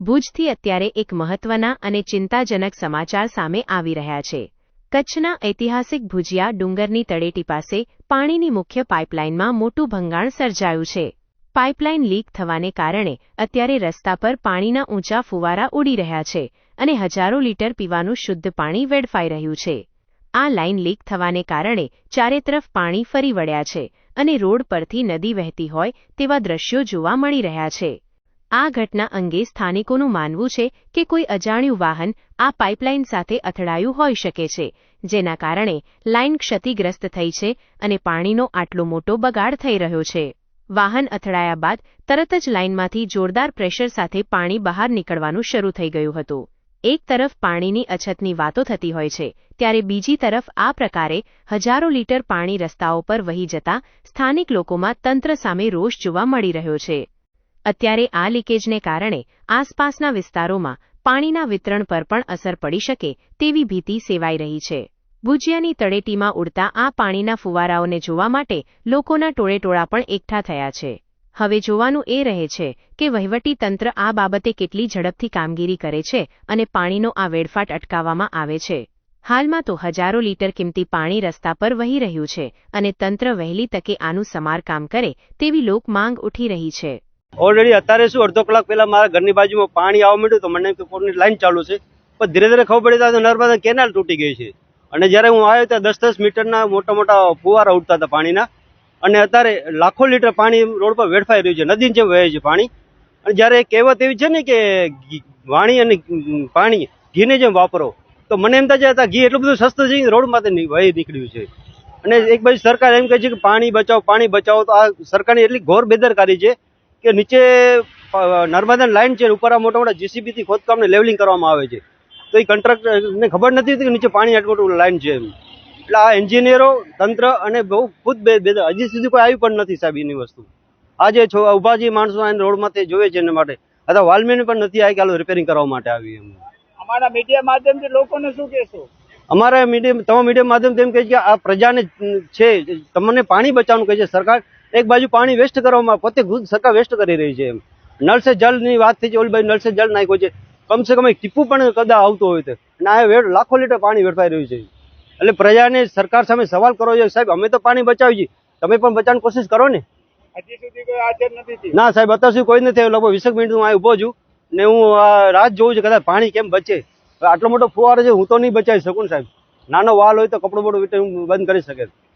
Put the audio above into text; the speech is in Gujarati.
ભુજથી અત્યારે એક મહત્વના અને ચિંતાજનક સમાચાર સામે આવી રહ્યા છે। કચ્છના ઐતિહાસિક ભુજિયા ડુંગરની તળેટી પાસે પાણીની મુખ્ય પાઇપલાઇનમાં મોટું ભંગાણ સર્જાયું છે। પાઇપલાઇન લીક થવાને કારણે અત્યારે રસ્તા પર પાણીના ઊંચા ફુવારા ઉડી રહ્યા છે અને હજારો લીટર પીવાનું શુદ્ધ પાણી વેડફાઈ રહ્યું છે। આ લાઇન લીક થવાને કારણે ચારે તરફ પાણી ફરી વળ્યા છે અને રોડ પરથી નદી વહેતી હોય તેવા દ્રશ્યો જોવા મળી રહ્યા છે। આ ઘટના અંગે સ્થાનિકોનું માનવું છે કે કોઈ અજાણ્યું વાહન આ પાઇપલાઇન સાથે અથડાયું હોઈ શકે છે, જેના કારણે લાઇન ક્ષતિગ્રસ્ત થઈ છે અને પાણીનો આટલો મોટો બગાડ થઈ રહ્યો છે। વાહન અથડાયા બાદ તરત જ લાઇનમાંથી જોરદાર પ્રેશર સાથે પાણી બહાર નીકળવાનું શરૂ થઈ ગયું હતું। એક તરફ પાણીની અછતની વાતો થતી હોય છે, ત્યારે બીજી તરફ આ પ્રકારે હજારો લીટર પાણી રસ્તાઓ પર વહી જતા સ્થાનિક લોકોમાં તંત્ર સામે રોષ જોવા મળી રહ્યો છે। અત્યારે આ લીકેજને કારણે આસપાસના વિસ્તારોમાં પાણીના વિતરણ પર પણ અસર પડી શકે તેવી ભીતિ સેવાઈ રહી છે। ભુજિયાની તળેટીમાં ઉડતા આ પાણીના ફુવારાઓને જોવા માટે લોકોના ટોળેટોળા પણ એકઠા થયા છે। હવે જોવાનું એ રહે છે કે વહીવટી તંત્ર આ બાબતે કેટલી ઝડપથી કામગીરી કરે છે અને પાણીનો આ વેડફાટ અટકાવવામાં આવે છે। હાલમાં તો હજારો લીટર કિંમતી પાણી રસ્તા પર વહી રહ્યું છે અને તંત્ર વહેલી તકે આનું સમારકામ કરે તેવી લોક માંગ ઉઠી રહી છે। ઓલરેડી અત્યારે શું અડધો કલાક પહેલા મારા ઘરની બાજુમાં પાણી આવવા માંડ્યું તો મને પોરની લાઈન ચાલુ છે, પણ ધીરે ધીરે ખબર પડી તો નર્મદા કેનાલ તૂટી ગઈ છે અને જ્યારે હું આવ્યો ત્યાં 10-10 મીટરના મોટા મોટા ફુવારા ઉડતા હતા પાણીના અને અત્યારે લાખો લીટર પાણી રોડ પર વેડફાઈ રહ્યું છે, નદીની જેમ વહે છે પાણી। અને જ્યારે કહેવત એવી છે ને કે વાણી અને પાણી ઘીને જેમ વાપરો, તો મને એમ થાય છે ઘી એટલું બધું સસ્તું છે કે રોડમાંથી વહી નીકળ્યું છે। અને એક બાજુ સરકાર એમ કહે છે કે પાણી બચાવો, તો આ સરકારની એટલી ઘોર બેદરકારી છે કે નીચે નર્મદા લાઈન છે, ઉપર આ મોટા મોટા જીસીબી થી ખોદકામને લેવલિંગ કરવામાં આવે છે, તો એ કોન્ટ્રાક્ટરને ખબર નથી કે નીચે પાણી આટલું મોટું લાઈન છે એમ। એટલે આ એન્જિનિયરો, તંત્ર અને બહુ ખુદ હજી સુધી કોઈ આવી પણ નથી સાહેબ એની વસ્તુ। આજે ઉભા જે માણસો રોડમાંથી જોવે છે એના માટે, અથવા વાલ્મીને પણ નથી આવી કે આ રિપેરિંગ કરવા માટે આવી એમ। અમારા મીડિયા માધ્યમથી લોકોને શું કહેશો? અમારા મીડિયા માધ્યમથી એમ કહે છે કે આ પ્રજાને છે, તમને પાણી બચાવવાનું કહે છે સરકાર। એક બાજુ પાણી વેસ્ટ કરવામાં પોતે ખુદ સરકાર વેસ્ટ કરી રહી છે એમ। નળ સે જલની વાત થઈ છે, ઓલી બાજુ નળ સે જલ નાખ્યો છે, કમસે કમ એક ટીપું પણ કદા આવતું હોય તો, અને આ લાખો લીટર પાણી વેડફાઈ રહ્યું છે। એટલે પ્રજાને સરકાર સામે સવાલ કરવો જોઈએ, સાહેબ અમે તો પાણી બચાવી છીએ, તમે પણ બચાવવાની કોશિશ કરો ને। હજી સુધી કોઈ હાજર નથી? ના સાહેબ, અત્યાર સુધી કોઈ નથી, લગભગ 20 મિનિટ હું ઉભો છું ને હું રાત જોઉં છું કદાચ પાણી કેમ બચે। આટલો મોટો ફુવારો છે, હું તો નહીં બચાવી શકું ને સાહેબ। નાનો વાલ હોય તો કપડું બોડું બંધ કરી શકે।